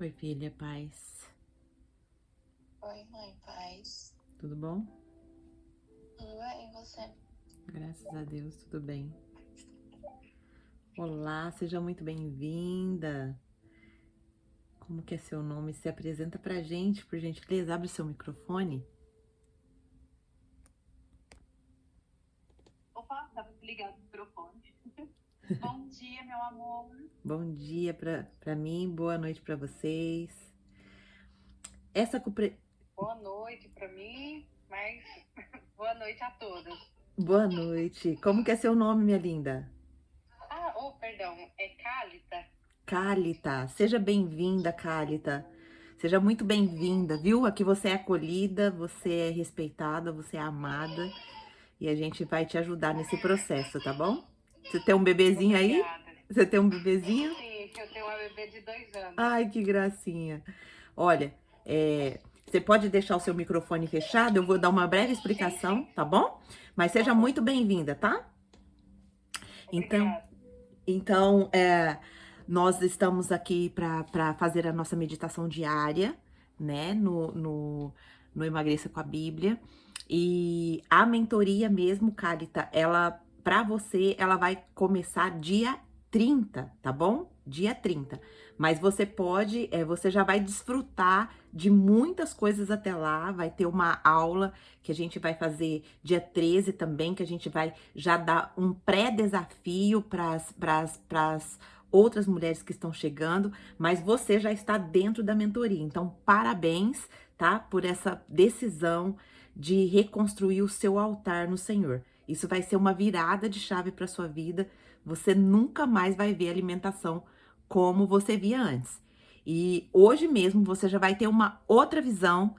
Oi, filha, paz. Oi, mãe, paz. Tudo bom? Tudo bem, e você? Graças a Deus, tudo bem. Olá, seja muito bem-vinda. Como que é seu nome? Se apresenta pra gente, por gentileza. Abre seu microfone. Opa, tava ligado o microfone. Bom dia, meu amor. Bom dia pra mim, boa noite pra vocês. Essa cupre... Boa noite pra mim, mas boa noite a todas. Boa noite. Como que é seu nome, minha linda? Perdão, é Cálita? Cálita. Seja bem-vinda, Cálita. Seja muito bem-vinda, viu? Aqui você é acolhida, você é respeitada, você é amada. E a gente vai te ajudar nesse processo, tá bom? Você tem um bebezinho aí? Obrigada. Você tem um bebezinho? Sim, eu tenho uma bebê de 2 anos. Ai, que gracinha. Olha, você pode deixar o seu microfone fechado, eu vou dar uma breve Sim, explicação, sim, tá bom? Mas tá seja bom. muito bem-vinda, tá? Então, Obrigada. então, nós estamos aqui para fazer a nossa meditação diária, né? No Emagreça com a Bíblia. E a mentoria mesmo, Carita, ela, para você, ela vai começar dia 30, tá bom? Dia 30. Mas você pode, você já vai desfrutar de muitas coisas até lá. Vai ter uma aula que a gente vai fazer dia 13 também, que a gente vai já dar um pré-desafio para as outras mulheres que estão chegando, mas você já está dentro da mentoria. Então, parabéns, tá? Por essa decisão de reconstruir o seu altar no Senhor. Isso vai ser uma virada de chave para sua vida. Você nunca mais vai ver alimentação como você via antes. E hoje mesmo você já vai ter uma outra visão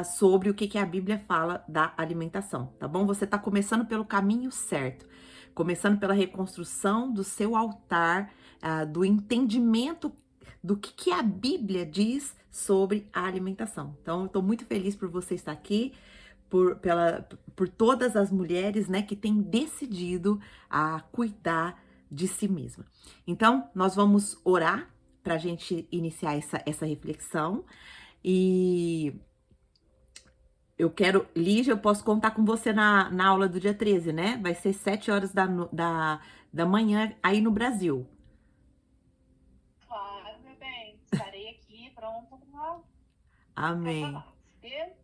sobre o que a Bíblia fala da alimentação, tá bom? Você está começando pelo caminho certo, começando pela reconstrução do seu altar, do entendimento do que a Bíblia diz sobre a alimentação. Então, eu estou muito feliz por você estar aqui, por todas as mulheres, né, que têm decidido a cuidar de si mesma. Então, nós vamos orar para a gente iniciar essa reflexão. E Lígia, eu posso contar com você na aula do dia 13, né? Vai ser 7 horas da manhã aí no Brasil. Claro, meu bem. Estarei aqui pronta para Amém. falar. Você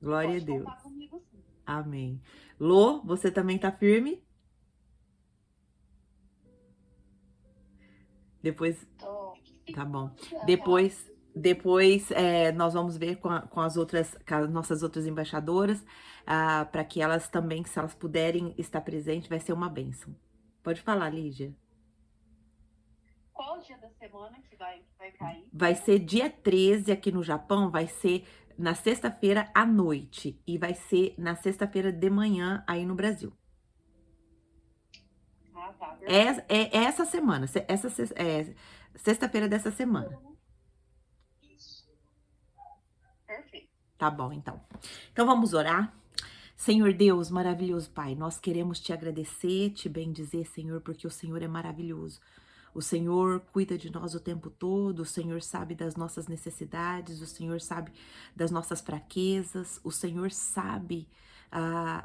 Glória a pode Deus. contar comigo, sim. Amém. Lô, você também tá firme? Depois, Tô. tá bom. Tá. Depois nós vamos ver com as nossas outras embaixadoras, para que elas também, se elas puderem estar presentes, vai ser uma bênção. Pode falar, Lígia. Qual o dia da semana que vai cair? Vai ser dia 13 aqui no Japão, vai ser na sexta-feira à noite e vai ser na sexta-feira de manhã aí no Brasil. Ah, tá, É, perfeito. é essa semana, sexta-feira dessa semana. Isso. Perfeito. Tá bom, então. Então vamos orar. Senhor Deus, maravilhoso Pai, nós queremos te agradecer, te bendizer, Senhor, porque o Senhor é maravilhoso. O Senhor cuida de nós o tempo todo, o Senhor sabe das nossas necessidades, o Senhor sabe das nossas fraquezas, o Senhor sabe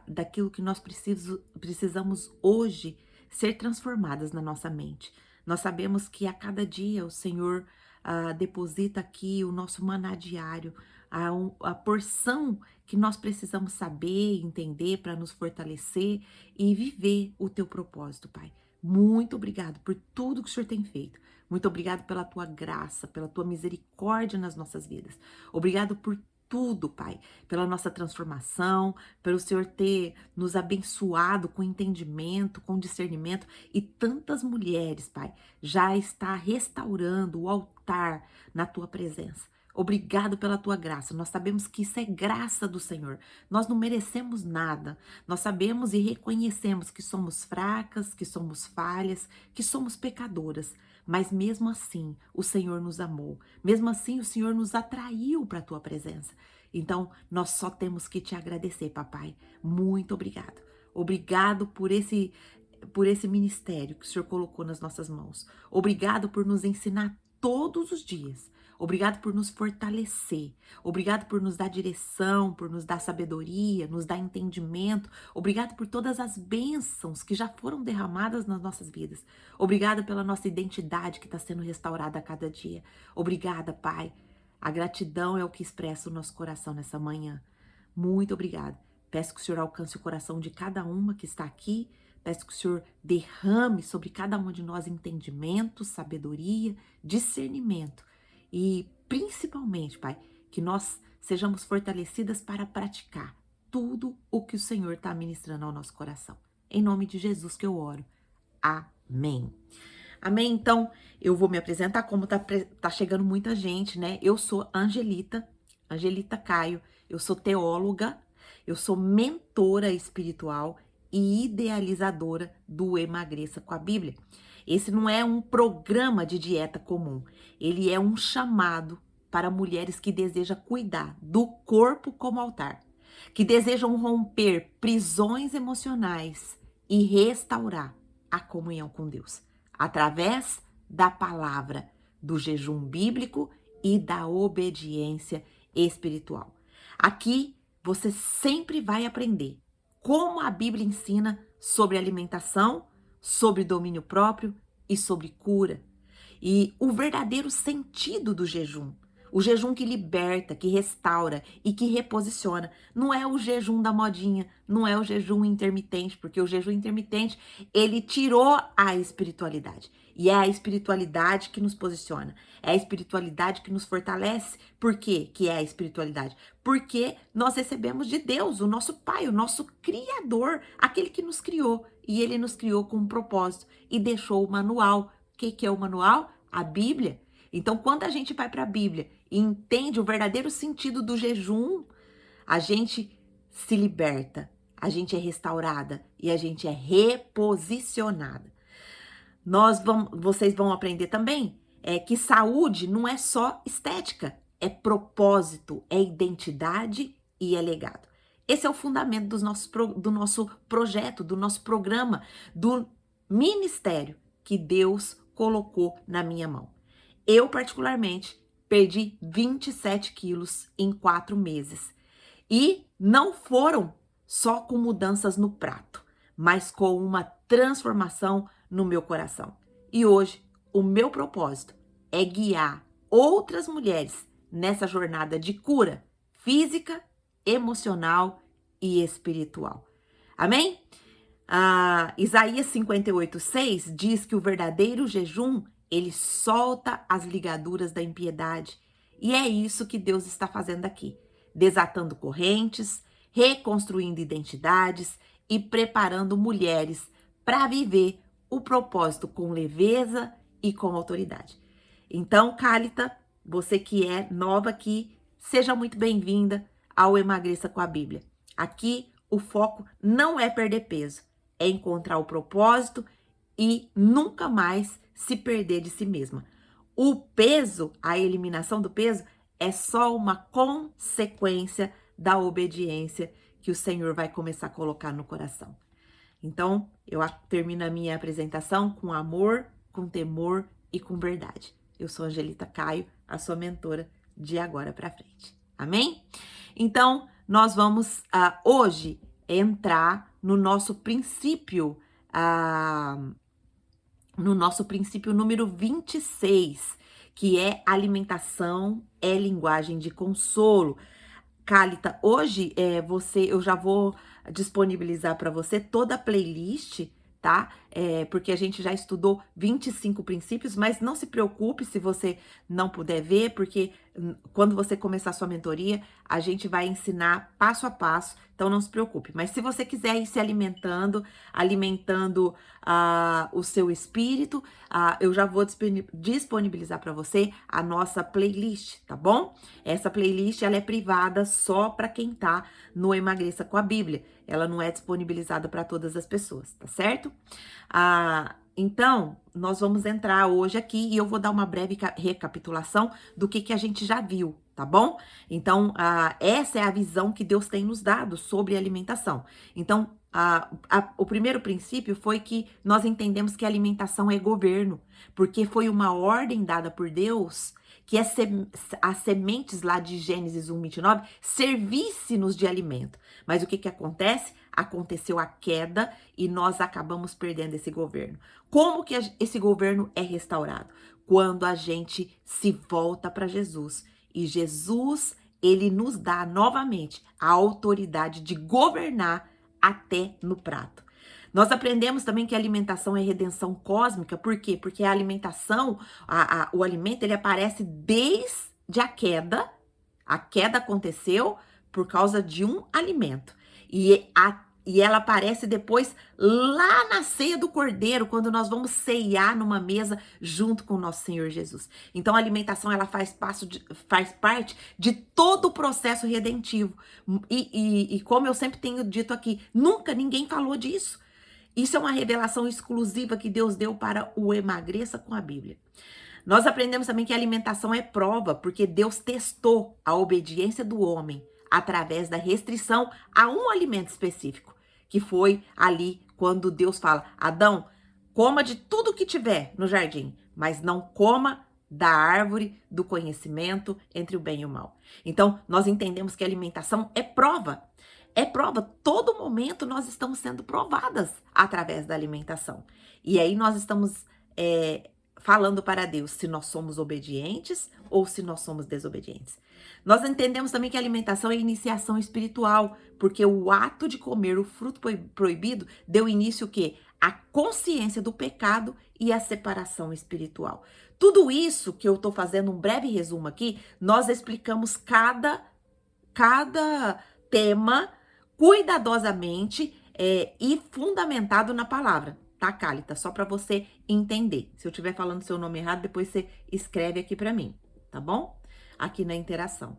daquilo que nós precisamos hoje ser transformadas na nossa mente. Nós sabemos que a cada dia o Senhor deposita aqui o nosso maná diário, a porção que nós precisamos saber, entender para nos fortalecer e viver o teu propósito, Pai. Muito obrigado por tudo que o Senhor tem feito. Muito obrigado pela tua graça, pela tua misericórdia nas nossas vidas. Obrigado por tudo, Pai, pela nossa transformação, pelo Senhor ter nos abençoado com entendimento, com discernimento e tantas mulheres, Pai, já está restaurando o altar na tua presença. Obrigado pela tua graça. Nós sabemos que isso é graça do Senhor. Nós não merecemos nada. Nós sabemos e reconhecemos que somos fracas, que somos falhas, que somos pecadoras. Mas mesmo assim, o Senhor nos amou. Mesmo assim, o Senhor nos atraiu para a tua presença. Então, nós só temos que te agradecer, papai. Muito obrigado. Obrigado por esse ministério que o Senhor colocou nas nossas mãos. Obrigado por nos ensinar todos os dias. Obrigado por nos fortalecer. Obrigado por nos dar direção, por nos dar sabedoria, nos dar entendimento. Obrigado por todas as bênçãos que já foram derramadas nas nossas vidas. Obrigada pela nossa identidade que está sendo restaurada a cada dia. Obrigada, Pai. A gratidão é o que expressa o nosso coração nessa manhã. Muito obrigada. Peço que o Senhor alcance o coração de cada uma que está aqui. Peço que o Senhor derrame sobre cada uma de nós entendimento, sabedoria, discernimento. E principalmente, Pai, que nós sejamos fortalecidas para praticar tudo o que o Senhor está ministrando ao nosso coração. Em nome de Jesus que eu oro. Amém. Amém? Então, eu vou me apresentar, como tá chegando muita gente, né? Eu sou Angelita Caio, eu sou teóloga, eu sou mentora espiritual e idealizadora do Emagreça com a Bíblia. Esse não é um programa de dieta comum, ele é um chamado para mulheres que desejam cuidar do corpo como altar, que desejam romper prisões emocionais e restaurar a comunhão com Deus, através da palavra, do jejum bíblico e da obediência espiritual. Aqui você sempre vai aprender como a Bíblia ensina sobre alimentação, sobre domínio próprio e sobre cura. E o verdadeiro sentido do jejum. O jejum que liberta, que restaura e que reposiciona. Não é o jejum da modinha, não é o jejum intermitente, porque o jejum intermitente, ele tirou a espiritualidade. E é a espiritualidade que nos posiciona. É a espiritualidade que nos fortalece. Por quê que é a espiritualidade? Porque nós recebemos de Deus, o nosso Pai, o nosso Criador, aquele que nos criou. E ele nos criou com um propósito e deixou o manual. O que é o manual? A Bíblia. Então, quando a gente vai para a Bíblia e entende o verdadeiro sentido do jejum, a gente se liberta, a gente é restaurada e a gente é reposicionada. Vocês vão aprender também que saúde não é só estética, é propósito, é identidade e é legado. Esse é o fundamento do nosso projeto, do nosso programa, do ministério que Deus colocou na minha mão. Eu, particularmente, perdi 27 quilos em 4 meses. E não foram só com mudanças no prato, mas com uma transformação no meu coração. E hoje, o meu propósito é guiar outras mulheres nessa jornada de cura física, emocional e espiritual. Amém? Isaías 58:6 diz que o verdadeiro jejum, ele solta as ligaduras da impiedade. E é isso que Deus está fazendo aqui, desatando correntes, reconstruindo identidades e preparando mulheres para viver o propósito com leveza e com autoridade. Então, Cálita, você que é nova aqui, seja muito bem-vinda ao Emagreça com a Bíblia. Aqui, o foco não é perder peso, é encontrar o propósito e nunca mais se perder de si mesma. O peso, a eliminação do peso, é só uma consequência da obediência que o Senhor vai começar a colocar no coração. Então, eu termino a minha apresentação com amor, com temor e com verdade. Eu sou Angelita Caio, a sua mentora de agora para frente. Amém? Então, nós vamos hoje entrar no nosso princípio, número 26, que é alimentação é linguagem de consolo. Cálita, hoje eu já vou disponibilizar para você toda a playlist, tá? Porque a gente já estudou 25 princípios, mas não se preocupe se você não puder ver, porque quando você começar a sua mentoria, a gente vai ensinar passo a passo, então não se preocupe. Mas se você quiser ir se alimentando o seu espírito, eu já vou disponibilizar para você a nossa playlist, tá bom? Essa playlist, ela é privada só para quem tá no Emagreça com a Bíblia. Ela não é disponibilizada para todas as pessoas, tá certo? Então, nós vamos entrar hoje aqui e eu vou dar uma breve recapitulação do que a gente já viu, tá bom? Então, essa é a visão que Deus tem nos dado sobre alimentação. Então, o primeiro princípio foi que nós entendemos que a alimentação é governo, porque foi uma ordem dada por Deus que as sementes lá de Gênesis 1:29 servisse-nos de alimento. Mas o que acontece? Aconteceu a queda e nós acabamos perdendo esse governo. Como que esse governo é restaurado? Quando a gente se volta para Jesus. E Jesus, ele nos dá novamente a autoridade de governar até no prato. Nós aprendemos também que a alimentação é redenção cósmica. Por quê? Porque a alimentação, o alimento, ele aparece desde a queda. A queda aconteceu por causa de um alimento. E ela aparece depois lá na ceia do Cordeiro, quando nós vamos ceiar numa mesa junto com o nosso Senhor Jesus. Então, a alimentação, ela faz parte de todo o processo redentivo. E como eu sempre tenho dito aqui, nunca ninguém falou disso. Isso é uma revelação exclusiva que Deus deu para o Emagreça com a Bíblia. Nós aprendemos também que a alimentação é prova, porque Deus testou a obediência do homem através da restrição a um alimento específico, que foi ali quando Deus fala: Adão, coma de tudo que tiver no jardim, mas não coma da árvore do conhecimento entre o bem e o mal. Então, nós entendemos que a alimentação é prova. É prova, todo momento nós estamos sendo provadas através da alimentação. E aí nós estamos falando para Deus se nós somos obedientes ou se nós somos desobedientes. Nós entendemos também que a alimentação é iniciação espiritual, porque o ato de comer o fruto proibido deu início o quê? A consciência do pecado e a separação espiritual. Tudo isso que eu estou fazendo um breve resumo aqui, nós explicamos cada tema cuidadosamente e fundamentado na palavra, tá, Cálita? Só para você entender. Se eu estiver falando seu nome errado, depois você escreve aqui para mim, tá bom? Aqui na interação.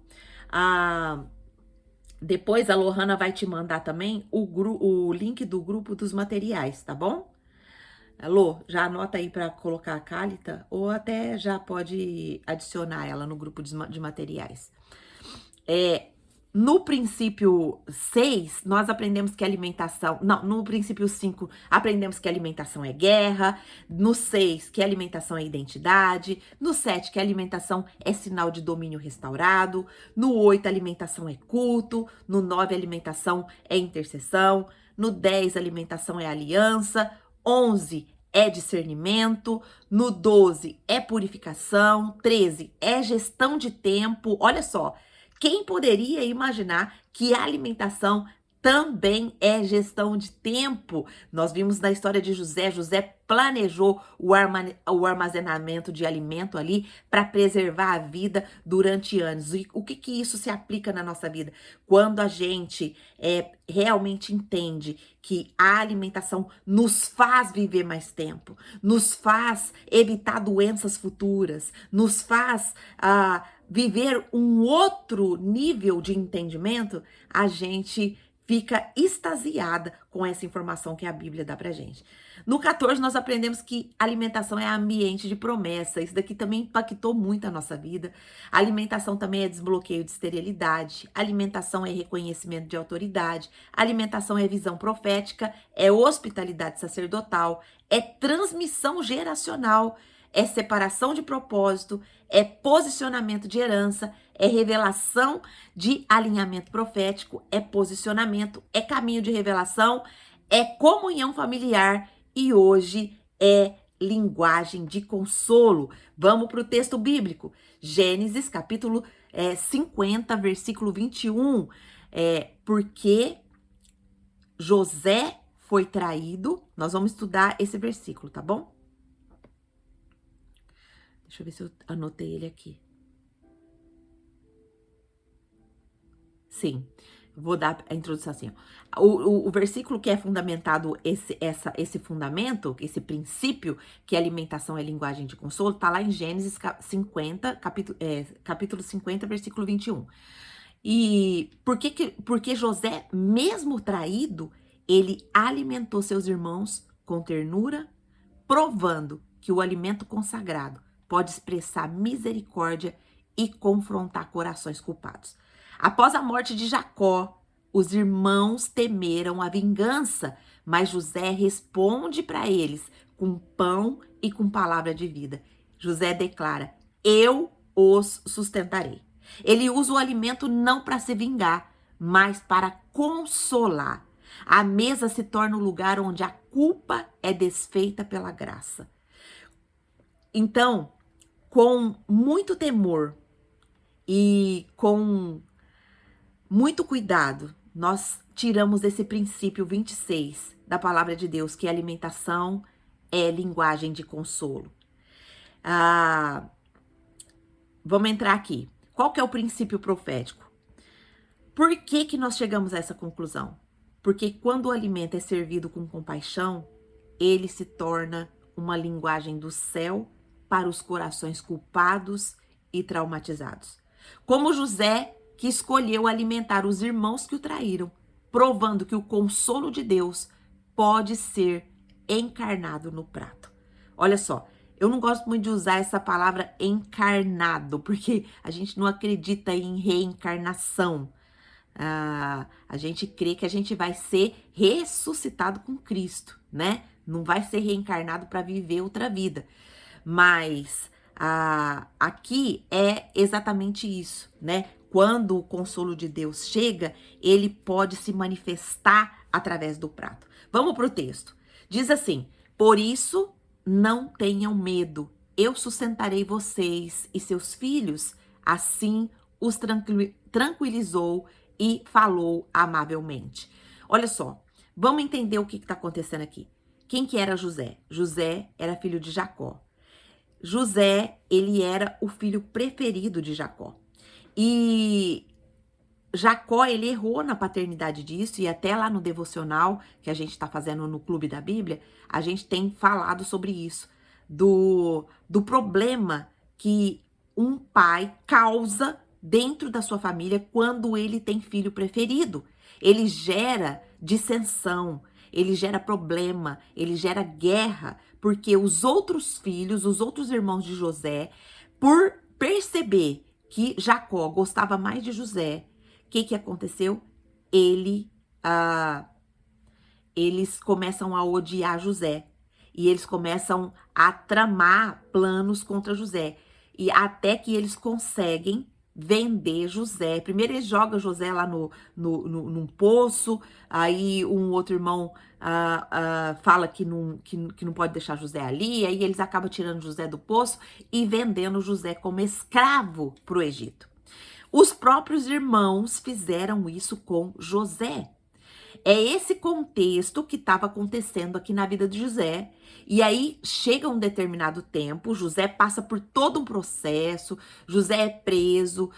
Depois a Lohana vai te mandar também o link do grupo dos materiais, tá bom? Alô, já anota aí para colocar a Cálita, ou até já pode adicionar ela no grupo de materiais. No princípio 6, nós aprendemos que a alimentação... Não, no princípio 5, aprendemos que a alimentação é guerra. No 6, que a alimentação é identidade. No 7, que a alimentação é sinal de domínio restaurado. No 8, a alimentação é culto. No 9, a alimentação é intercessão. No 10, a alimentação é aliança. 11, é discernimento. No 12, é purificação. 13, é gestão de tempo. Olha só. Quem poderia imaginar que a alimentação também é gestão de tempo? Nós vimos na história de José. José planejou o armazenamento de alimento ali para preservar a vida durante anos. E o que isso se aplica na nossa vida? Quando a gente realmente entende que a alimentação nos faz viver mais tempo, nos faz evitar doenças futuras, nos faz viver um outro nível de entendimento, a gente fica extasiada com essa informação que a Bíblia dá pra gente. No 14, nós aprendemos que alimentação é ambiente de promessa. Isso daqui também impactou muito a nossa vida. A alimentação também é desbloqueio de esterilidade. A alimentação é reconhecimento de autoridade. A alimentação é visão profética. É hospitalidade sacerdotal. É transmissão geracional. É separação de propósito. É posicionamento de herança. É revelação de alinhamento profético. É posicionamento. É caminho de revelação. É comunhão familiar. E hoje é linguagem de consolo. Vamos para o texto bíblico. Gênesis, capítulo 50, versículo 21. Porque José foi traído. Nós vamos estudar esse versículo, tá bom? Deixa eu ver se eu anotei ele aqui. Sim. Vou dar a introdução assim. O versículo que é fundamentado, esse fundamento, esse princípio, que a alimentação é linguagem de consolo, tá lá em Gênesis 50, capítulo 50, versículo 21. E porque José, mesmo traído, ele alimentou seus irmãos com ternura, provando que o alimento consagrado pode expressar misericórdia e confrontar corações culpados. Após a morte de Jacó, os irmãos temeram a vingança, mas José responde para eles com pão e com palavra de vida. José declara: eu os sustentarei. Ele usa o alimento não para se vingar, mas para consolar. A mesa se torna o lugar onde a culpa é desfeita pela graça. Então, com muito temor e com muito cuidado, nós tiramos esse princípio 26 da palavra de Deus, que a alimentação é linguagem de consolo. Vamos entrar aqui. Qual que é o princípio profético? Por que que nós chegamos a essa conclusão? Porque quando o alimento é servido com compaixão, ele se torna uma linguagem do céu para os corações culpados e traumatizados. Como José, que escolheu alimentar os irmãos que o traíram, provando que o consolo de Deus pode ser encarnado no prato. Olha só, eu não gosto muito de usar essa palavra encarnado, porque a gente não acredita em reencarnação. A gente crê que a gente vai ser ressuscitado com Cristo, né? Não vai ser reencarnado para viver outra vida. Mas aqui é exatamente isso, né? Quando o consolo de Deus chega, ele pode se manifestar através do prato. Vamos para o texto. Diz assim: por isso não tenham medo, eu sustentarei vocês e seus filhos. Assim os tranquilizou e falou amavelmente. Olha só, vamos entender o que está acontecendo aqui. Quem que era José? José era filho de Jacó. José, ele era o filho preferido de Jacó. E Jacó, ele errou na paternidade disso, e até lá no devocional que a gente está fazendo no Clube da Bíblia, a gente tem falado sobre isso, do problema que um pai causa dentro da sua família quando ele tem filho preferido. Ele gera dissensão, ele gera problema, ele gera guerra, porque os outros filhos, os outros irmãos de José, por perceber que Jacó gostava mais de José, o que aconteceu? Eles começam a odiar José. E eles começam a tramar planos contra José. E até que eles conseguem vender José. Primeiro eles jogam José lá num poço. Aí um outro irmão fala que não pode deixar José ali. Aí eles acabam tirando José do poço e vendendo José como escravo para o Egito. Os próprios irmãos fizeram isso com José. É esse contexto que estava acontecendo aqui na vida de José. E aí chega um determinado tempo, José passa por todo um processo, José é preso,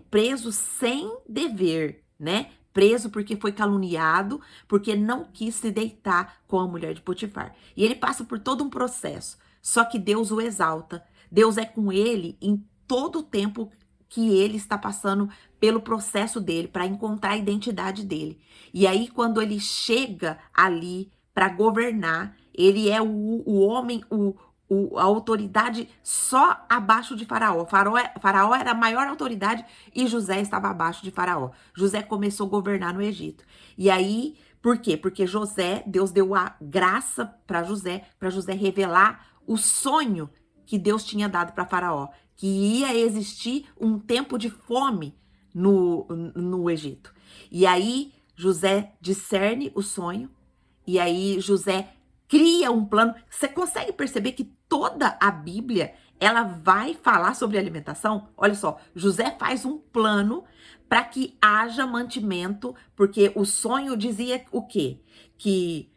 preso sem dever, né? Preso porque foi caluniado, porque não quis se deitar com a mulher de Potifar. E ele passa por todo um processo, só que Deus o exalta. Deus é com ele em todo o tempo que ele está passando pelo processo dele, para encontrar a identidade dele. E aí, quando ele chega ali para governar, ele é o homem, a autoridade só abaixo de Faraó. Faraó era a maior autoridade e José estava abaixo de Faraó. José começou a governar no Egito. E aí, por quê? Porque Deus deu a graça para José revelar o sonho que Deus tinha dado para Faraó, que ia existir um tempo de fome no Egito. E aí José discerne o sonho, e aí José cria um plano. Você consegue perceber que toda a Bíblia, ela vai falar sobre alimentação? Olha só, José faz um plano para que haja mantimento, porque o sonho dizia o quê? Que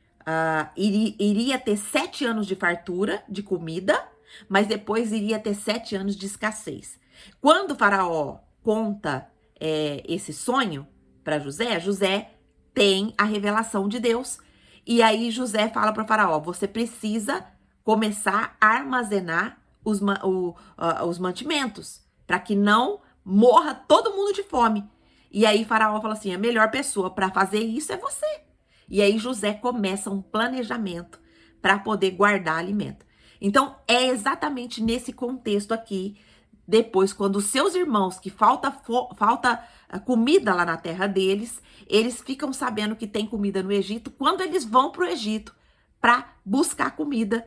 iria ter 7 anos de fartura de comida, mas depois iria ter 7 anos de escassez. Quando o Faraó conta esse sonho para José, José tem a revelação de Deus. E aí José fala para o Faraó: você precisa começar a armazenar os mantimentos, para que não morra todo mundo de fome. E aí Faraó fala assim: a melhor pessoa para fazer isso é você. E aí José começa um planejamento para poder guardar alimento. Então, é exatamente nesse contexto aqui, depois, quando os seus irmãos, que falta comida lá na terra deles, eles ficam sabendo que tem comida no Egito. Quando eles vão para o Egito para buscar comida,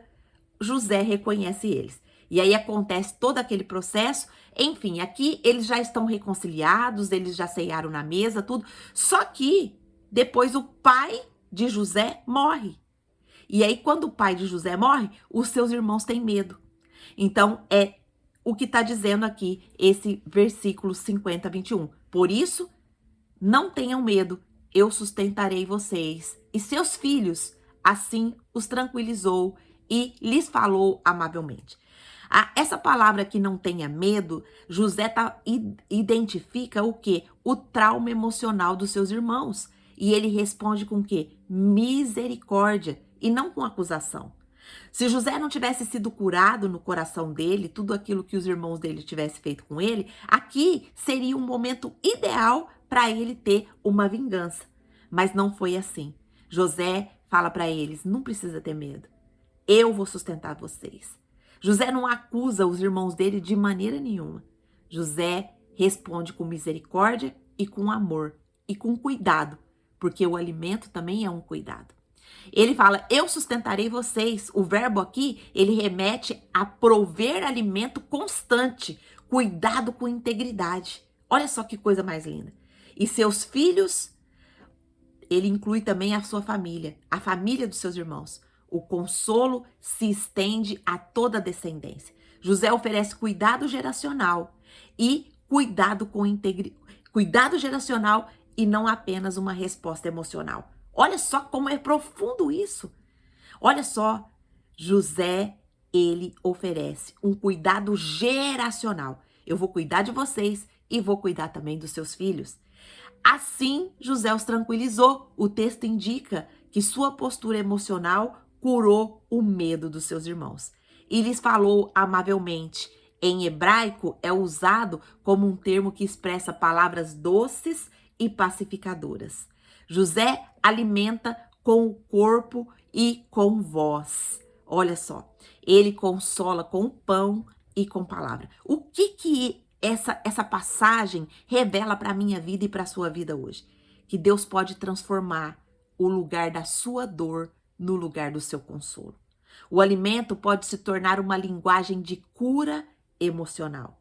José reconhece eles. E aí acontece todo aquele processo. Enfim, aqui eles já estão reconciliados, eles já ceiaram na mesa, tudo. Só que depois o pai de José morre. E aí, quando o pai de José morre, os seus irmãos têm medo. Então, é o que está dizendo aqui esse versículo 50, 21. Por isso, não tenham medo, eu sustentarei vocês e seus filhos. Assim os tranquilizou e lhes falou amavelmente. Essa palavra que não tenha medo, José identifica o quê? O trauma emocional dos seus irmãos. E ele responde com o quê? Misericórdia e não com acusação. Se José não tivesse sido curado no coração dele, tudo aquilo que os irmãos dele tivessem feito com ele, aqui seria um momento ideal para ele ter uma vingança. Mas não foi assim. José fala para eles, não precisa ter medo. Eu vou sustentar vocês. José não acusa os irmãos dele de maneira nenhuma. José responde com misericórdia e com amor e com cuidado, porque o alimento também é um cuidado. Ele fala, eu sustentarei vocês. O verbo aqui, ele remete a prover alimento constante, cuidado com integridade. Olha só que coisa mais linda. E seus filhos, ele inclui também a sua família, a família dos seus irmãos. O consolo se estende a toda a descendência. José oferece cuidado geracional e cuidado geracional e não apenas uma resposta emocional. Olha só como é profundo isso. Olha só, José, ele oferece um cuidado geracional. Eu vou cuidar de vocês e vou cuidar também dos seus filhos. Assim, José os tranquilizou. O texto indica que sua postura emocional curou o medo dos seus irmãos. E lhes falou amavelmente. Em hebraico, é usado como um termo que expressa palavras doces e pacificadoras. José alimenta com o corpo e com voz. Olha só, ele consola com o pão e com palavra. O que essa passagem revela para a minha vida e para a sua vida hoje? Que Deus pode transformar o lugar da sua dor no lugar do seu consolo. O alimento pode se tornar uma linguagem de cura emocional.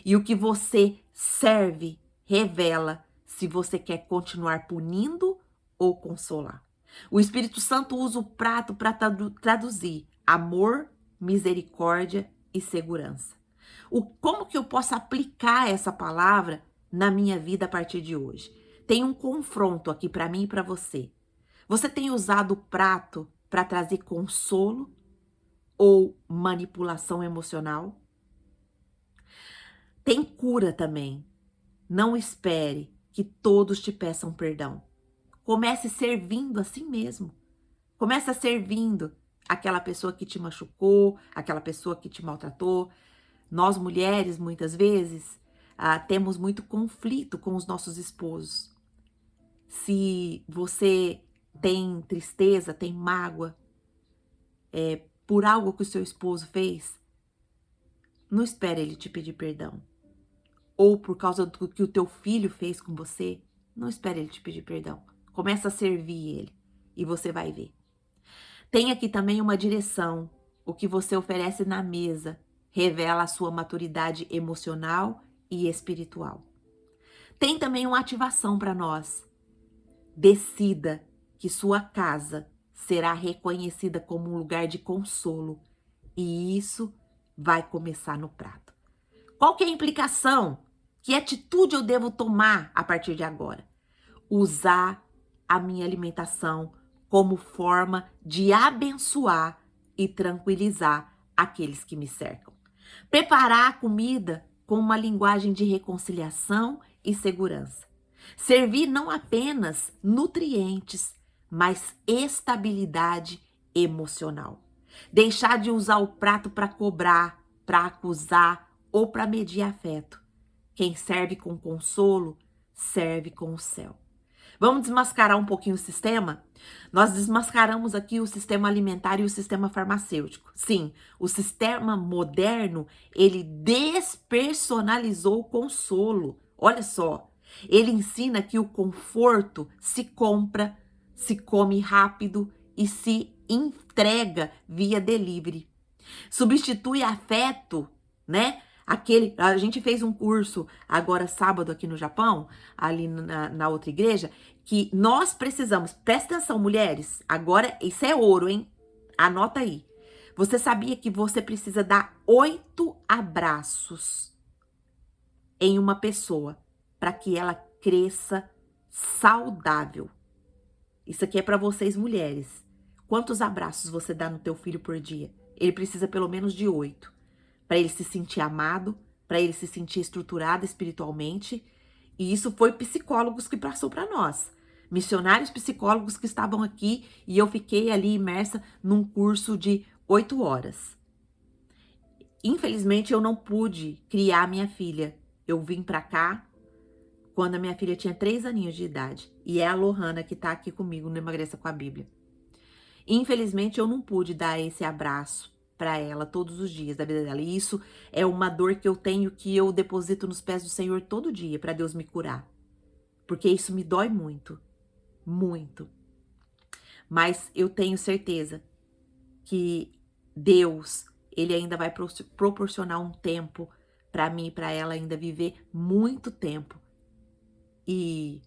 E o que você serve revela se você quer continuar punindo ou consolar. O Espírito Santo usa o prato para traduzir amor, misericórdia e segurança. Como que eu posso aplicar essa palavra na minha vida a partir de hoje? Tem um confronto aqui para mim e para você. Você tem usado o prato para trazer consolo ou manipulação emocional? Tem cura também. Não espere que todos te peçam perdão. Comece servindo assim mesmo. Comece servindo aquela pessoa que te machucou, aquela pessoa que te maltratou. Nós mulheres, muitas vezes, temos muito conflito com os nossos esposos. Se você tem tristeza, tem mágoa por algo que o seu esposo fez, não espere ele te pedir perdão. Ou por causa do que o teu filho fez com você, não espere ele te pedir perdão. Começa a servir ele e você vai ver. Tem aqui também uma direção. O que você oferece na mesa revela a sua maturidade emocional e espiritual. Tem também uma ativação para nós. Decida que sua casa será reconhecida como um lugar de consolo e isso vai começar no prato. Qual que é a implicação? Que atitude eu devo tomar a partir de agora? Usar a minha alimentação como forma de abençoar e tranquilizar aqueles que me cercam. Preparar a comida com uma linguagem de reconciliação e segurança. Servir não apenas nutrientes, mas estabilidade emocional. Deixar de usar o prato para cobrar, para acusar ou para medir afeto. Quem serve com consolo, serve com o céu. Vamos desmascarar um pouquinho o sistema? Nós desmascaramos aqui o sistema alimentar e o sistema farmacêutico. Sim, o sistema moderno, ele despersonalizou o consolo. Olha só, ele ensina que o conforto se compra, se come rápido e se entrega via delivery. Substitui afeto, né? A gente fez um curso agora sábado aqui no Japão, ali na outra igreja, que nós precisamos, presta atenção, mulheres, agora isso é ouro, hein? Anota aí. Você sabia que você precisa dar 8 abraços em uma pessoa para que ela cresça saudável? Isso aqui é para vocês, mulheres. Quantos abraços você dá no teu filho por dia? Ele precisa pelo menos de 8. Para ele se sentir amado, para ele se sentir estruturado espiritualmente. E isso foi psicólogos que passou para nós. Missionários psicólogos que estavam aqui e eu fiquei ali imersa num curso de 8 horas. Infelizmente, eu não pude criar minha filha. Eu vim para cá quando a minha filha tinha 3 aninhos de idade. E é a Lohana que tá aqui comigo no Emagreça com a Bíblia. Infelizmente, eu não pude dar esse abraço para ela todos os dias da vida dela. E isso é uma dor que eu tenho, que eu deposito nos pés do Senhor todo dia para Deus me curar. Porque isso me dói muito, muito. Mas eu tenho certeza que Deus, ele ainda vai proporcionar um tempo para mim e para ela ainda viver muito tempo. E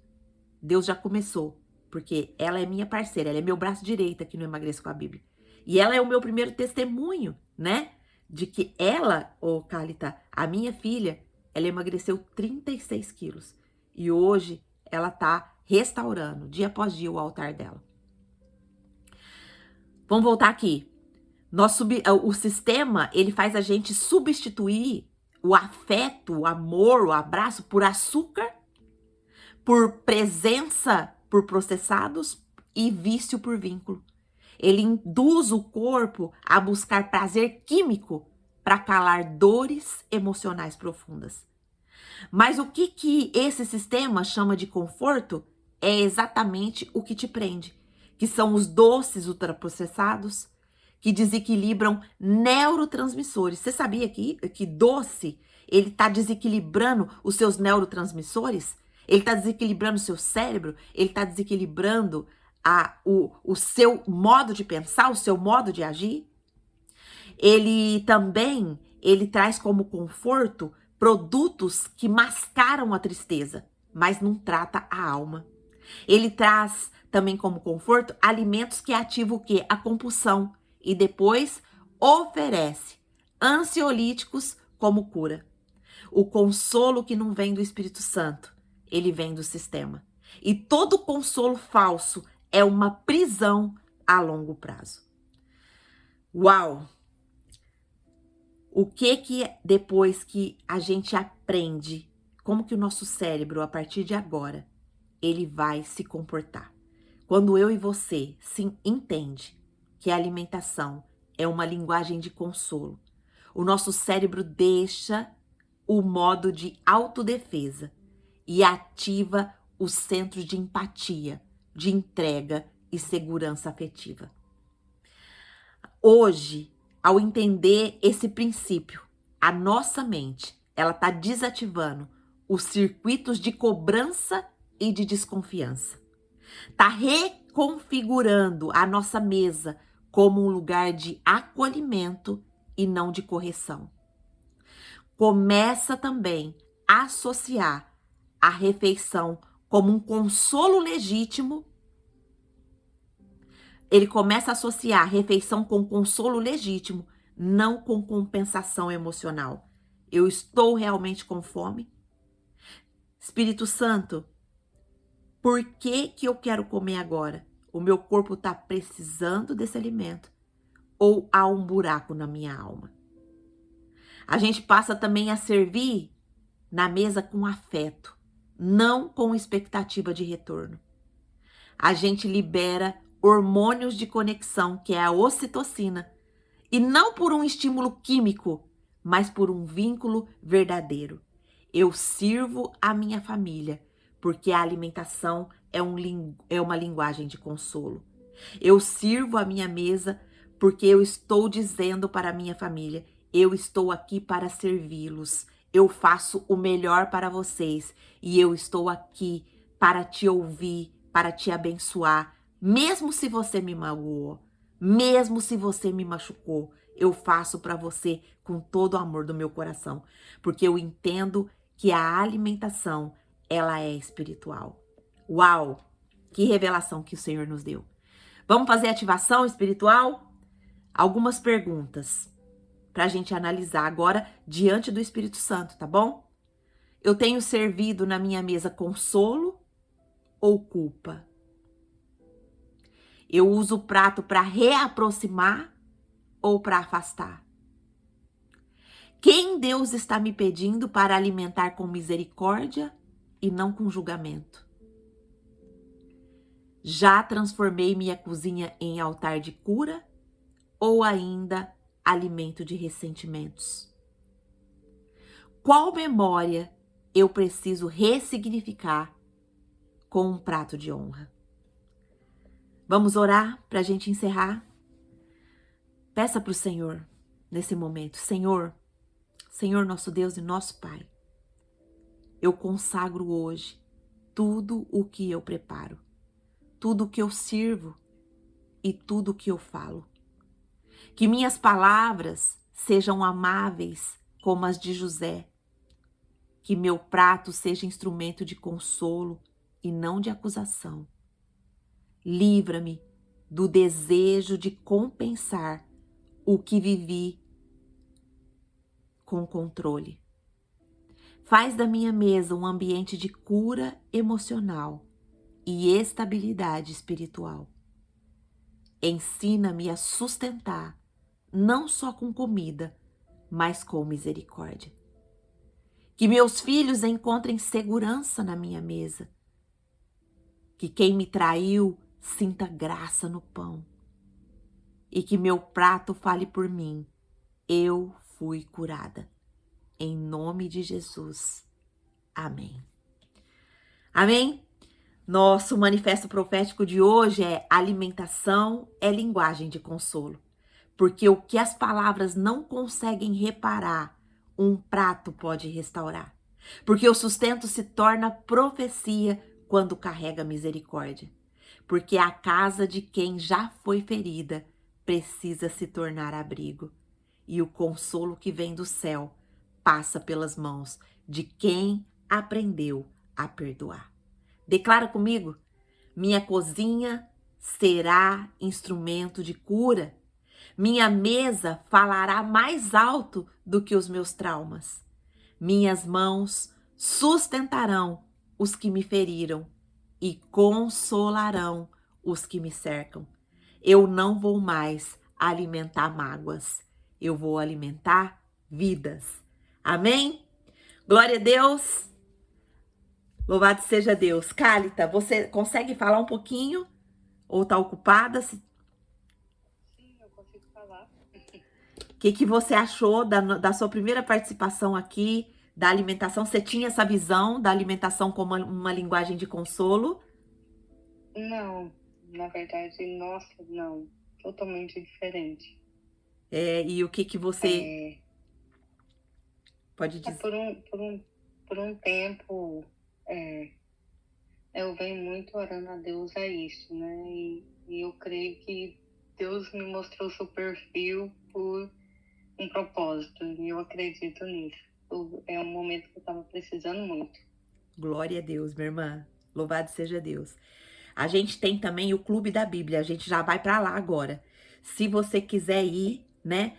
Deus já começou, porque ela é minha parceira, ela é meu braço direito aqui no Emagreça com a Bíblia. E ela é o meu primeiro testemunho, né? De que ela, Cálita, a minha filha, ela emagreceu 36 quilos. E hoje ela tá restaurando, dia após dia, o altar dela. Vamos voltar aqui. O sistema, ele faz a gente substituir o afeto, o amor, o abraço por açúcar, por presença por processados e vício por vínculo. Ele induz o corpo a buscar prazer químico para calar dores emocionais profundas. Mas o que esse sistema chama de conforto é exatamente o que te prende, que são os doces ultraprocessados, que desequilibram neurotransmissores. Você sabia que doce, ele está desequilibrando os seus neurotransmissores? Ele está desequilibrando o seu cérebro? Ele está desequilibrando o seu modo de pensar, o seu modo de agir? Ele também, ele traz como conforto produtos que mascaram a tristeza, mas não trata a alma. Ele traz também como conforto alimentos que ativam o quê? A compulsão. E depois oferece ansiolíticos como cura. O consolo que não vem do Espírito Santo, ele vem do sistema. E todo consolo falso é uma prisão a longo prazo. Uau! O que depois que a gente aprende, como que o nosso cérebro, a partir de agora, ele vai se comportar? Quando eu e você se entende que a alimentação é uma linguagem de consolo, o nosso cérebro deixa o modo de autodefesa e ativa os centros de empatia, de entrega e segurança afetiva. Hoje, ao entender esse princípio, a nossa mente, ela está desativando os circuitos de cobrança e de desconfiança. Está reconfigurando a nossa mesa como um lugar de acolhimento e não de correção. Começa também a associar a refeição como um consolo legítimo. Ele começa a associar a refeição com consolo legítimo, não com compensação emocional. Eu estou realmente com fome? Espírito Santo, por que eu quero comer agora? O meu corpo está precisando desse alimento? Ou há um buraco na minha alma? A gente passa também a servir na mesa com afeto, não com expectativa de retorno. A gente libera hormônios de conexão, que é a ocitocina, e não por um estímulo químico, mas por um vínculo verdadeiro. Eu sirvo a minha família, porque a alimentação é uma linguagem de consolo. Eu sirvo a minha mesa porque eu estou dizendo para a minha família, eu estou aqui para servi-los. Eu faço o melhor para vocês e eu estou aqui para te ouvir, para te abençoar, mesmo se você me magoou, mesmo se você me machucou. eu faço para você com todo o amor do meu coração, porque eu entendo que a alimentação, ela é espiritual. Uau! Que revelação que o Senhor nos deu. Vamos fazer ativação espiritual? Algumas perguntas para a gente analisar agora diante do Espírito Santo, tá bom? Eu tenho servido na minha mesa consolo ou culpa? Eu uso o prato para reaproximar ou para afastar? Quem Deus está me pedindo para alimentar com misericórdia e não com julgamento? Já transformei minha cozinha em altar de cura ou ainda alimento de ressentimentos? Qual memória eu preciso ressignificar com um prato de honra? Vamos orar para a gente encerrar? Peça para o Senhor nesse momento: Senhor nosso Deus e nosso Pai, eu consagro hoje tudo o que eu preparo, tudo o que eu sirvo e tudo o que eu falo. Que minhas palavras sejam amáveis como as de José. Que meu prato seja instrumento de consolo e não de acusação. Livra-me do desejo de compensar o que vivi com controle. Faz da minha mesa um ambiente de cura emocional e estabilidade espiritual. Ensina-me a sustentar, não só com comida, mas com misericórdia. Que meus filhos encontrem segurança na minha mesa. Que quem me traiu sinta graça no pão. E que meu prato fale por mim: eu fui curada. Em nome de Jesus. Amém. Amém? Nosso manifesto profético de hoje é: alimentação é linguagem de consolo. Porque o que as palavras não conseguem reparar, um prato pode restaurar. Porque o sustento se torna profecia quando carrega misericórdia. Porque a casa de quem já foi ferida precisa se tornar abrigo. E o consolo que vem do céu passa pelas mãos de quem aprendeu a perdoar. Declara comigo: minha cozinha será instrumento de cura. Minha mesa falará mais alto do que os meus traumas. Minhas mãos sustentarão os que me feriram e consolarão os que me cercam. Eu não vou mais alimentar mágoas, eu vou alimentar vidas. Amém? Glória a Deus. Louvado seja Deus. Cálita, você consegue falar um pouquinho? Ou tá ocupada? Sim, eu consigo falar. O que você achou da sua primeira participação aqui, da alimentação? Você tinha essa visão da alimentação como uma linguagem de consolo? Não, na verdade, nossa, não. Totalmente diferente. E o que você pode dizer? Por um tempo, eu venho muito orando a Deus a isso, né? E eu creio que Deus me mostrou seu perfil por um propósito. E eu acredito nisso. É um momento que eu estava precisando muito. Glória a Deus, minha irmã. Louvado seja Deus. A gente tem também o Clube da Bíblia. A gente já vai para lá agora. Se você quiser ir, né?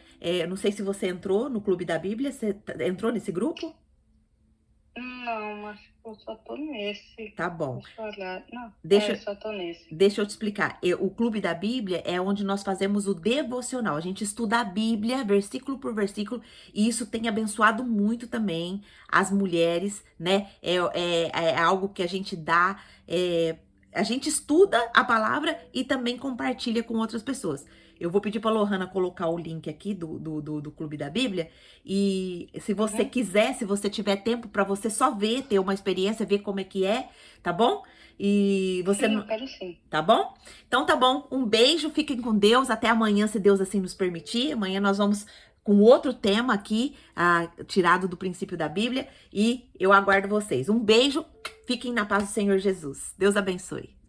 Não sei se você entrou no Clube da Bíblia. Você entrou nesse grupo? Não, acho que eu só tô nesse. Tá bom. Deixa eu olhar. Não, Deixa, eu só tô nesse. Deixa eu te explicar. O Clube da Bíblia é onde nós fazemos o devocional. A gente estuda a Bíblia, versículo por versículo, e isso tem abençoado muito também as mulheres, né? É algo que a gente dá. A gente estuda a palavra e também compartilha com outras pessoas. Eu vou pedir para a Lohana colocar o link aqui do Clube da Bíblia. E se você quiser, se você tiver tempo para você só ver, ter uma experiência, ver como é que é, tá bom? E você Sim, eu quero sim. Tá bom? Então tá bom. Um beijo, fiquem com Deus. Até amanhã, se Deus assim nos permitir. Amanhã nós vamos com outro tema aqui, tirado do princípio da Bíblia. E eu aguardo vocês. Um beijo, fiquem na paz do Senhor Jesus. Deus abençoe.